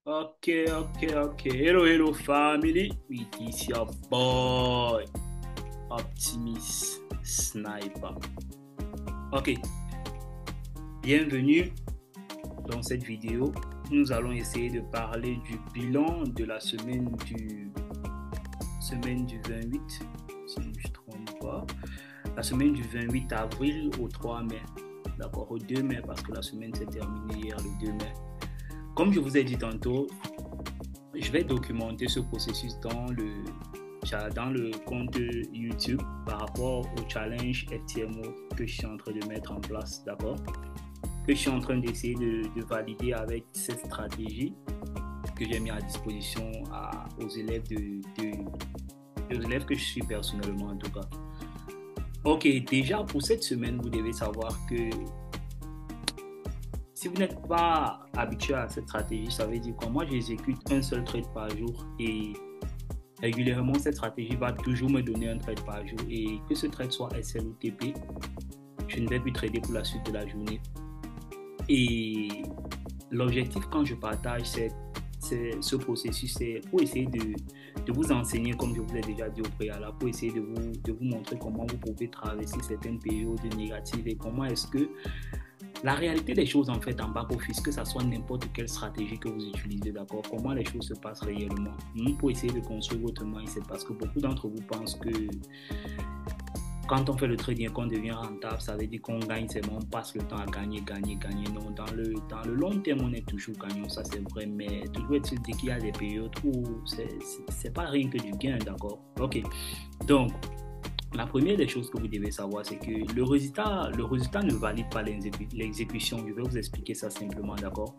Okay. Hello, family. It is your boy, Optimus Sniper. Ok. Bienvenue dans cette vidéo. Nous allons essayer de parler du bilan de la semaine du 28, si je ne me trompe pas. La semaine du 28 avril au 3 mai. D'accord, au 2 mai, parce que la semaine s'est terminée hier, le 2 mai. Comme je vous ai dit tantôt, je vais documenter ce processus dans le compte YouTube par rapport au challenge FTMO que je suis en train de mettre en place, d'accord? Que je suis en train d'essayer de valider avec cette stratégie que j'ai mis à disposition aux élèves aux élèves que je suis personnellement en tout cas. Ok, déjà pour cette semaine, vous devez savoir que si vous n'êtes pas habitué à cette stratégie, ça veut dire que moi j'exécute un seul trade par jour et régulièrement cette stratégie va toujours me donner un trade par jour et que ce trade soit SL ou TP, je ne vais plus trader pour la suite de la journée. Et l'objectif quand je partage ce processus, c'est pour essayer de vous enseigner, comme je vous l'ai déjà dit au préalable, pour essayer de vous montrer comment vous pouvez traverser certaines périodes négatives et comment est-ce que la réalité des choses en fait en back-office, que ça soit n'importe quelle stratégie que vous utilisez, d'accord, comment les choses se passent réellement pour essayer de construire votre mindset, parce que beaucoup d'entre vous pensent que quand on fait le trading, qu'on devient rentable, ça veut dire qu'on gagne seulement, on passe le temps à gagner. Non, dans le long terme, on est toujours gagnant, ça c'est vrai, mais toujours est-il dit qu'il y a des périodes où c'est pas rien que du gain, d'accord. Ok, donc la première des choses que vous devez savoir, c'est que le résultat ne valide pas l'exécution. Je vais vous expliquer ça simplement, d'accord?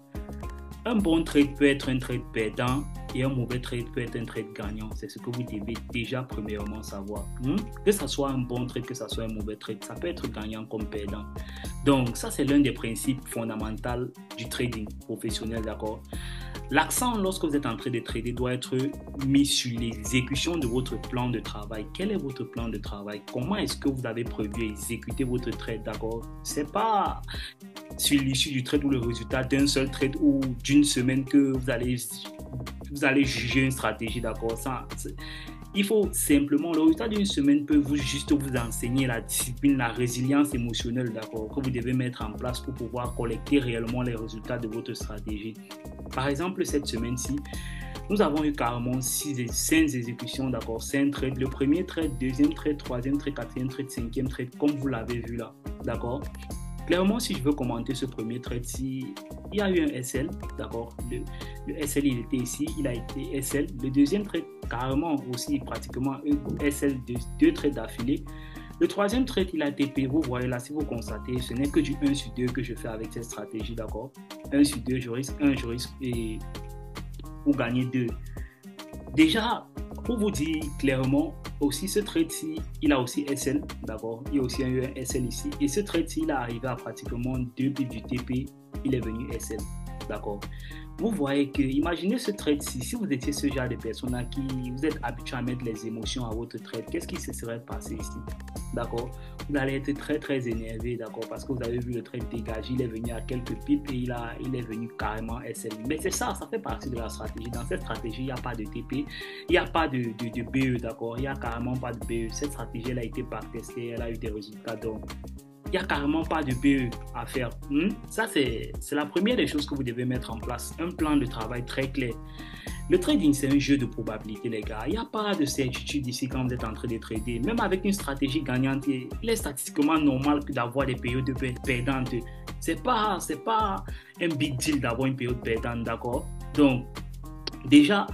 Un bon trade peut être un trade perdant et un mauvais trade peut être un trade gagnant. C'est ce que vous devez déjà premièrement savoir. Que ça soit un bon trade, que ça soit un mauvais trade, ça peut être gagnant comme perdant. Donc ça, c'est l'un des principes fondamentaux du trading professionnel, d'accord? L'accent, lorsque vous êtes en train de trader, doit être mis sur l'exécution de votre plan de travail. Quel est votre plan de travail? Comment est-ce que vous avez prévu exécuter votre trade, d'accord? C'est pas sur l'issue du trade ou le résultat d'un seul trade ou d'une semaine que vous allez juger une stratégie, d'accord? Il faut simplement, le résultat d'une semaine peut juste vous enseigner la discipline, la résilience émotionnelle, d'accord, que vous devez mettre en place pour pouvoir collecter réellement les résultats de votre stratégie. Par exemple, cette semaine-ci, nous avons eu carrément 5 exécutions, d'accord, 5 trades. Le premier trade, deuxième trade, troisième trade, quatrième trade, cinquième trade, comme vous l'avez vu là, d'accord. Clairement, si je veux commenter ce premier trade, il y a eu un SL, d'accord, le SL il était ici, il a été SL. Le deuxième trade, carrément aussi pratiquement SL de 2 trades d'affilée. Le troisième trade, il a TP. Vous voyez là, si vous constatez, ce n'est que du 1 sur 2 que je fais avec cette stratégie, d'accord. 1 sur 2, je risque 1, je risque et pour gagner 2. Déjà, pour vous dire clairement, aussi ce trade-ci, il a aussi SL, d'accord. Il y a aussi un SL ici. Et ce trade-ci, il est arrivé à pratiquement 2 pips du TP, il est venu SL, d'accord. Vous voyez que, imaginez ce trade-ci, si vous étiez ce genre de personne qui vous êtes habitué à mettre les émotions à votre trade, qu'est-ce qui se serait passé ici, d'accord? Vous allez être très énervé, d'accord, parce que vous avez vu le trade dégager, il est venu à quelques pips et il est venu carrément SL. Mais c'est ça fait partie de la stratégie. Dans cette stratégie, il n'y a pas de TP, il n'y a pas de BE, d'accord, il n'y a carrément pas de BE. Cette stratégie, elle a été backtestée, elle a eu des résultats, donc il n'y a carrément pas de BE à faire. Ça, c'est la première des choses que vous devez mettre en place. Un plan de travail très clair. Le trading, c'est un jeu de probabilité, les gars. Il n'y a pas de certitude ici quand vous êtes en train de trader. Même avec une stratégie gagnante, il est statistiquement normal d'avoir des périodes perdantes. C'est pas un big deal d'avoir une période perdante, d'accord? Donc, déjà,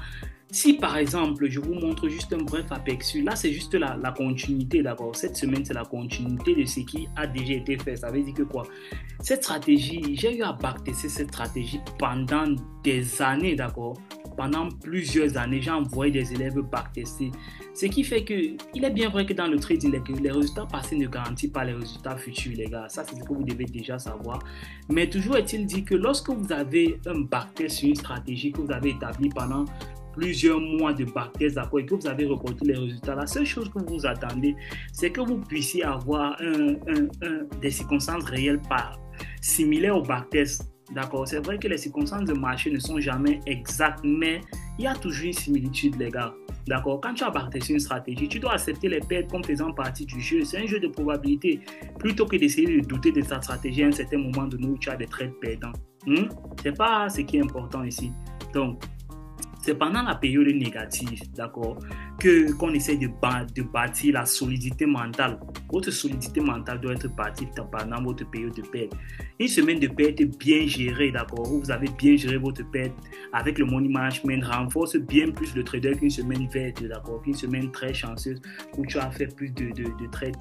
Si par exemple, je vous montre juste un bref aperçu, là c'est juste la continuité, d'accord. Cette semaine, c'est la continuité de ce qui a déjà été fait. Ça veut dire que quoi? Cette stratégie, j'ai eu à backtester cette stratégie pendant des années, d'accord. Pendant plusieurs années, j'ai envoyé des élèves backtester. Ce qui fait que, il est bien vrai que dans le trading, les résultats passés ne garantissent pas les résultats futurs, les gars. Ça, c'est ce que vous devez déjà savoir. Mais toujours est-il dit que lorsque vous avez un backtest sur une stratégie que vous avez établie pendant plusieurs mois de backtest, d'accord, et que vous avez reporté les résultats, la seule chose que vous attendez, c'est que vous puissiez avoir des circonstances réelles similaires au backtest. D'accord, c'est vrai que les circonstances de marché ne sont jamais exactes, mais il y a toujours une similitude, les gars. D'accord, quand tu as backtesté une stratégie, tu dois accepter les pertes comme faisant partie du jeu. C'est un jeu de probabilité. Plutôt que d'essayer de douter de ta stratégie à un certain moment donné où tu as des trades perdants. C'est pas ce qui est important ici. Donc, c'est pendant la période négative, d'accord, qu'on essaie de bâtir la solidité mentale. Votre solidité mentale doit être bâtie pendant votre période de perte. Une semaine de perte bien gérée, d'accord, où vous avez bien géré votre perte avec le money management, renforce bien plus le trader qu'une semaine verte, d'accord, qu'une semaine très chanceuse où tu as fait plus de trades.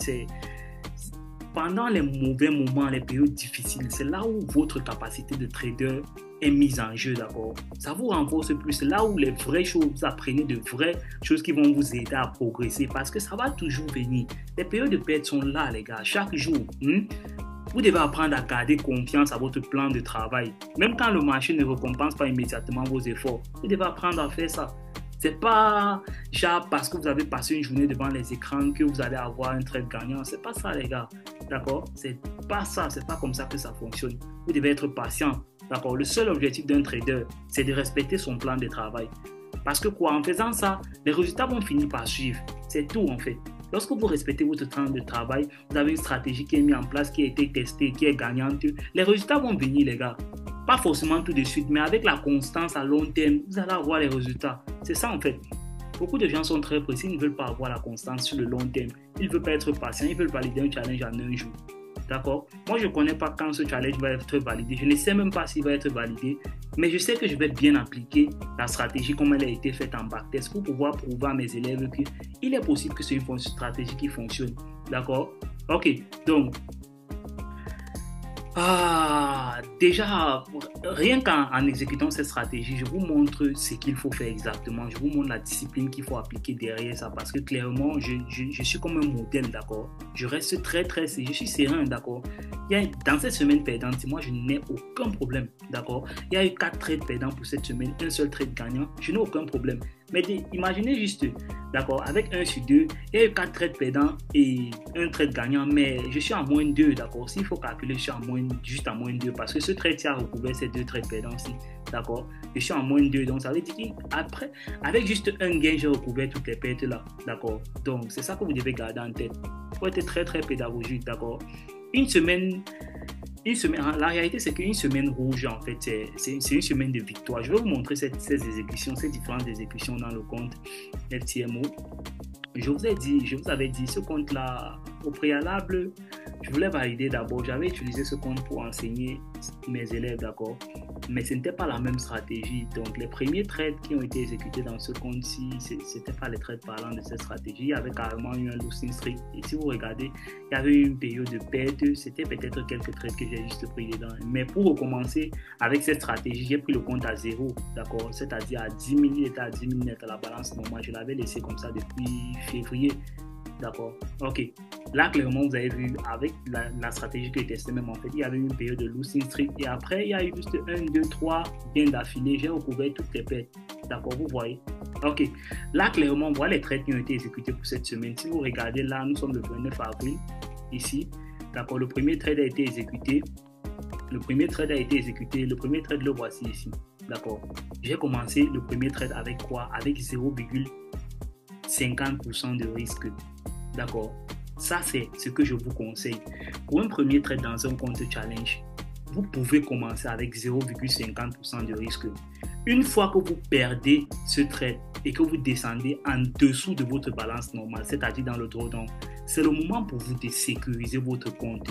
Pendant les mauvais moments, les périodes difficiles, c'est là où votre capacité de trader est mise en jeu, d'accord. Ça vous renforce plus, c'est là où les vraies choses, vous apprenez de vraies choses qui vont vous aider à progresser parce que ça va toujours venir. Les périodes de perte sont là, les gars, chaque jour. Vous devez apprendre à garder confiance à votre plan de travail. Même quand le marché ne récompense pas immédiatement vos efforts, vous devez apprendre à faire ça. C'est pas genre parce que vous avez passé une journée devant les écrans que vous allez avoir un trade gagnant. C'est pas ça, les gars. D'accord? C'est pas ça. C'est pas comme ça que ça fonctionne. Vous devez être patient. D'accord? Le seul objectif d'un trader, c'est de respecter son plan de travail. Parce que quoi? En faisant ça, les résultats vont finir par suivre. C'est tout, en fait. Lorsque vous respectez votre plan de travail, vous avez une stratégie qui est mise en place, qui a été testée, qui est gagnante, les résultats vont venir, les gars. Pas forcément tout de suite, mais avec la constance à long terme, vous allez avoir les résultats. C'est ça en fait. Beaucoup de gens sont très précis, ils ne veulent pas avoir la constance sur le long terme. Ils ne veulent pas être patients, ils veulent valider un challenge en un jour. D'accord? Moi, je ne connais pas quand ce challenge va être validé. Je ne sais même pas s'il va être validé. Mais je sais que je vais bien appliquer la stratégie comme elle a été faite en backtest pour pouvoir prouver à mes élèves qu'il est possible que c'est une stratégie qui fonctionne. D'accord? Ok, donc... déjà, rien qu'en exécutant cette stratégie, je vous montre ce qu'il faut faire exactement. Je vous montre la discipline qu'il faut appliquer derrière ça parce que clairement, je suis comme un modèle, d'accord. Je reste je suis serein, d'accord. Dans cette semaine perdante, moi, je n'ai aucun problème, d'accord. Il y a eu 4 trades perdants pour cette semaine, un seul trade gagnant. Je n'ai aucun problème. Mais imaginez juste, d'accord, avec 1 sur 2, il y a eu 4 trades perdants et un trade gagnant, mais je suis en moins 2, d'accord. S'il faut calculer, je suis juste en moins 2 parce que ce trade-ci a recouvert ces 2 trades perdants-ci, d'accord. Je suis en moins 2, donc ça veut dire qu'après, avec juste un gain, j'ai recouvert toutes les pertes là, d'accord. Donc, c'est ça que vous devez garder en tête. Il faut être très, très pédagogique, d'accord. Une semaine, la réalité, c'est qu'une semaine rouge, en fait, c'est une semaine de victoire. Je vais vous montrer ces différentes exécutions dans le compte FTMO. Je vous avais dit, ce compte-là, au préalable, je voulais valider d'abord. J'avais utilisé ce compte pour enseigner mes élèves, d'accord? Mais ce n'était pas la même stratégie. Donc, les premiers trades qui ont été exécutés dans ce compte-ci, ce n'était pas les trades parlant de cette stratégie. Il y avait carrément eu un losing streak. Et si vous regardez, il y avait eu une période de perte. C'était peut-être quelques trades que j'ai juste pris dedans. Mais pour recommencer avec cette stratégie, j'ai pris le compte à 0, d'accord? C'est-à-dire à 10 000, il était à 10 000 net à la balance normale. Je l'avais laissé comme ça depuis février. D'accord. Ok. Là, clairement, vous avez vu, avec la stratégie que j'ai testée même, en fait, il y avait une période de losing streak. Et après, il y a eu juste 1, 2, 3 gains d'affilée. J'ai recouvert toutes les pertes. D'accord, vous voyez. Ok. Là, clairement, voilà les trades qui ont été exécutés pour cette semaine. Si vous regardez là, nous sommes le 29 avril, ici. D'accord, le premier trade a été exécuté. Le premier trade, le voici ici. D'accord. J'ai commencé le premier trade avec quoi? Avec 0,50% de risque. D'accord. Ça, c'est ce que je vous conseille. Pour un premier trade dans un compte challenge, vous pouvez commencer avec 0,50% de risque. Une fois que vous perdez ce trade et que vous descendez en dessous de votre balance normale, c'est-à-dire dans le drawdown, c'est le moment pour vous de sécuriser votre compte,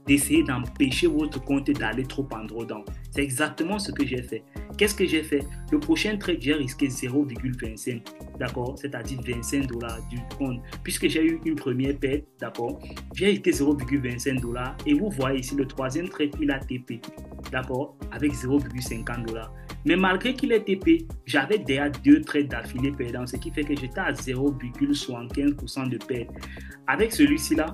d'essayer d'empêcher votre compte d'aller trop en drawdown. C'est exactement ce que j'ai fait. qu'est-ce que j'ai fait? Le prochain trade, j'ai risqué 0,25, d'accord? C'est-à-dire 25 dollars du compte. Puisque j'ai eu une première perte, d'accord? J'ai risqué 0,25 dollars. Et vous voyez ici, le troisième trade, il a TP, d'accord? Avec 0,50 dollars. Mais malgré qu'il ait TP, j'avais déjà 2 trades d'affilée perdants, ce qui fait que j'étais à 0,75% de perte. Avec celui-ci là,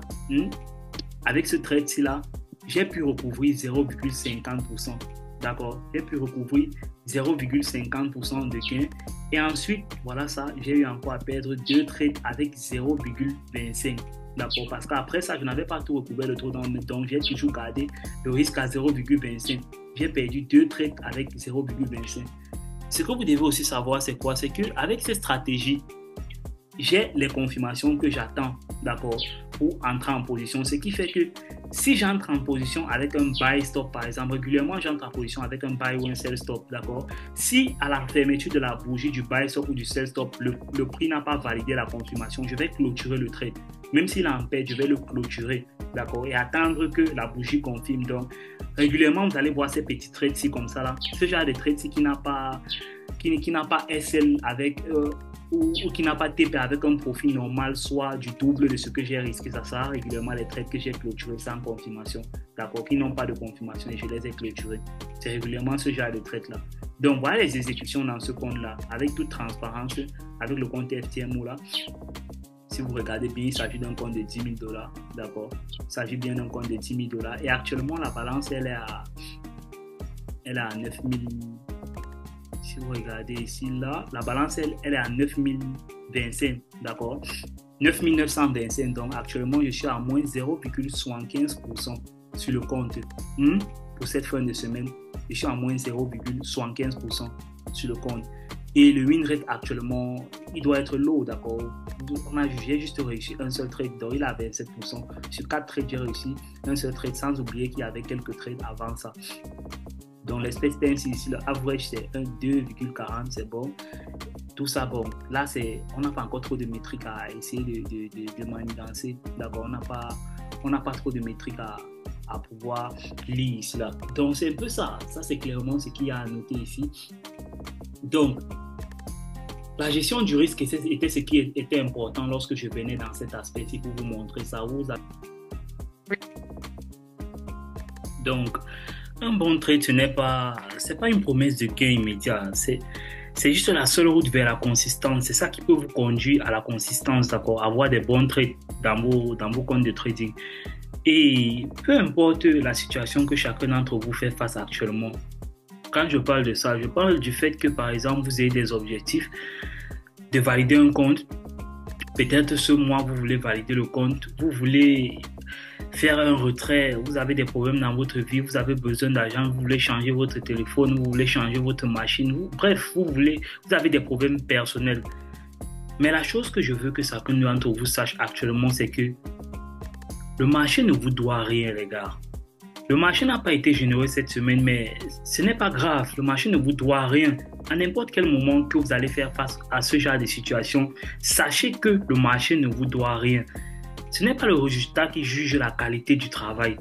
avec ce trade-ci là, j'ai pu recouvrir 0,50%. D'accord? J'ai pu recouvrir 0,50% de gain. Et ensuite, voilà ça, j'ai eu encore à perdre 2 trades avec 0,25. D'accord? Parce qu'après ça, je n'avais pas tout recouvert le taux dans le temps. J'ai toujours gardé le risque à 0,25. J'ai perdu 2 trades avec 0,25. Ce que vous devez aussi savoir, c'est quoi? C'est qu'avec ces stratégies, j'ai les confirmations que j'attends, d'accord, pour entrer en position. Ce qui fait que si j'entre en position avec un buy stop, par exemple, régulièrement j'entre en position avec un buy ou un sell stop, d'accord. Si à la fermeture de la bougie du buy stop ou du sell stop, le prix n'a pas validé la confirmation, je vais clôturer le trade. Même s'il est en perte, je vais le clôturer, d'accord, et attendre que la bougie confirme. Donc, régulièrement, vous allez voir ces petits trades-ci comme ça, là. Ce genre de trades-ci qui n'a pas SL avec... ou qui n'a pas TP avec un profil normal, soit du double de ce que j'ai risqué. Ça sert régulièrement les trades que j'ai clôturés sans confirmation, d'accord, qui n'ont pas de confirmation et je les ai clôturés. C'est régulièrement ce genre de trade-là. Donc voilà les exécutions dans ce compte-là, avec toute transparence, avec le compte FTMO là. Si vous regardez bien, il s'agit d'un compte de 10 000 dollars, d'accord. Il s'agit bien d'un compte de 10 000 dollars. Et actuellement, la balance, elle est à 9 000. Si vous regardez ici, là, la balance, elle est à 9 025, d'accord? 9 925. Donc, actuellement, je suis à moins 0,75% sur le compte. Pour cette fin de semaine, je suis à moins 0,75% sur le compte. Et le win rate, actuellement, il doit être low, d'accord? J'ai juste réussi un seul trade, donc il a 27%. Sur 4 trades, j'ai réussi un seul trade, sans oublier qu'il y avait quelques trades avant ça. Donc l'expectancy ici, le average c'est 2,40, c'est bon. Tout ça, bon, là on n'a pas encore trop de métriques à essayer de manigancer, d'accord, on n'a pas trop de métriques à pouvoir lire ici, là. Donc c'est un peu ça c'est clairement ce qu'il y a à noter ici. Donc, la gestion du risque était ce qui était important lorsque je venais dans cet aspect-ci pour vous montrer ça. Donc, un bon trade, c'est pas une promesse de gain immédiat. C'est juste la seule route vers la consistance. C'est ça qui peut vous conduire à la consistance, d'accord, avoir des bons trades dans vos comptes de trading. Et peu importe la situation que chacun d'entre vous fait face actuellement. Quand je parle de ça, je parle du fait que, par exemple, vous avez des objectifs de valider un compte. Peut-être ce mois, vous voulez valider le compte, vous voulez faire un retrait, vous avez des problèmes dans votre vie, vous avez besoin d'argent, vous voulez changer votre téléphone, vous voulez changer votre machine, bref, vous avez des problèmes personnels. Mais la chose que je veux que chacun d'entre vous sache actuellement, c'est que le marché ne vous doit rien, les gars. Le marché n'a pas été généreux cette semaine, mais ce n'est pas grave. Le marché ne vous doit rien. À n'importe quel moment que vous allez faire face à ce genre de situation, sachez que le marché ne vous doit rien. Ce n'est pas le résultat qui juge la qualité du travail.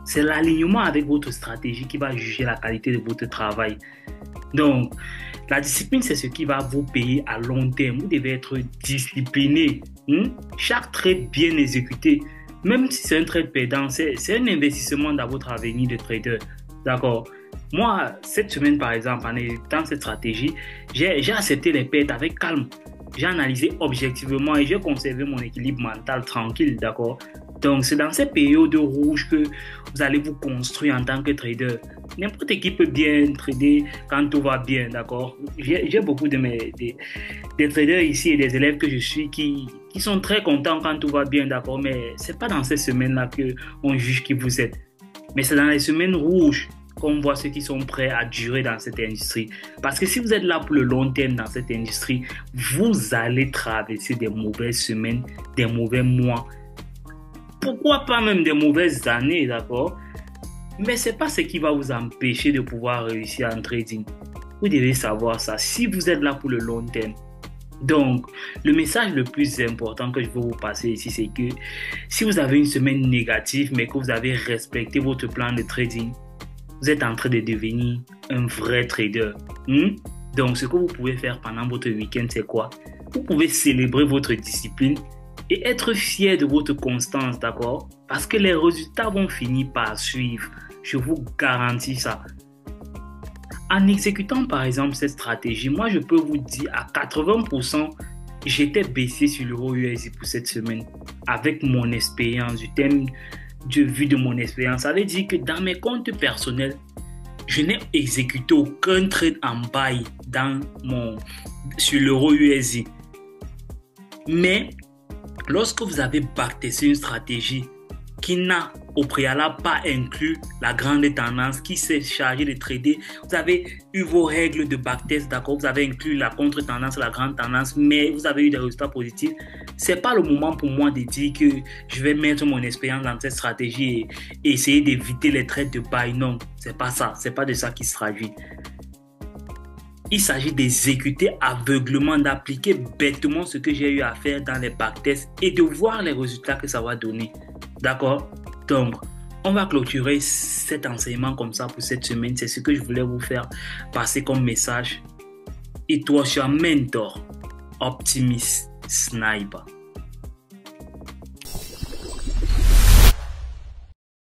C'est l'alignement avec votre stratégie qui va juger la qualité de votre travail. Donc, la discipline, c'est ce qui va vous payer à long terme. Vous devez être discipliné. Chaque trade bien exécuté, même si c'est un trade perdant, c'est un investissement dans votre avenir de trader. D'accord? Moi, cette semaine, par exemple, dans cette stratégie, j'ai accepté les pertes avec calme. J'ai analysé objectivement et j'ai conservé mon équilibre mental tranquille, d'accord? Donc, c'est dans ces périodes rouges que vous allez vous construire en tant que trader. N'importe qui peut bien trader quand tout va bien, d'accord? J'ai beaucoup des traders ici et des élèves que je suis qui sont très contents quand tout va bien, d'accord? Mais ce n'est pas dans ces semaines-là qu'on juge qui vous êtes. Mais c'est dans les semaines rouges qu'on voit ceux qui sont prêts à durer dans cette industrie. Parce que si vous êtes là pour le long terme dans cette industrie, vous allez traverser des mauvaises semaines, des mauvais mois. Pourquoi pas même des mauvaises années, d'accord? Mais ce n'est pas ce qui va vous empêcher de pouvoir réussir en trading. Vous devez savoir ça, si vous êtes là pour le long terme. Donc, le message le plus important que je veux vous passer ici, c'est que si vous avez une semaine négative, mais que vous avez respecté votre plan de trading, vous êtes en train de devenir un vrai trader. Donc, ce que vous pouvez faire pendant votre week-end, c'est quoi? Vous pouvez célébrer votre discipline et être fier de votre constance, d'accord? Parce que les résultats vont finir par suivre. Je vous garantis ça. En exécutant par exemple cette stratégie, moi je peux vous dire à 80%, j'étais baissé sur l'euro USD pour cette semaine. Avec mon expérience, vu de mon expérience, ça veut dire que dans mes comptes personnels, je n'ai exécuté aucun trade en buy sur l'euro USD. Mais lorsque vous avez backtesté une stratégie qui n'a au préalable pas inclus la grande tendance, qui s'est chargée de trader, vous avez eu vos règles de backtest, d'accord, vous avez inclus la contre-tendance, la grande tendance, mais vous avez eu des résultats positifs, c'est pas le moment pour moi de dire que je vais mettre mon expérience dans cette stratégie et essayer d'éviter les trades de buy. Non, c'est pas ça, c'est pas de ça qui se traduit. Il s'agit d'exécuter aveuglement, d'appliquer bêtement ce que j'ai eu à faire dans les backtests et de voir les résultats que ça va donner. D'accord? Donc, on va clôturer cet enseignement comme ça pour cette semaine. C'est ce que je voulais vous faire passer comme message. Et toi, je suis un mentor, optimiste, sniper.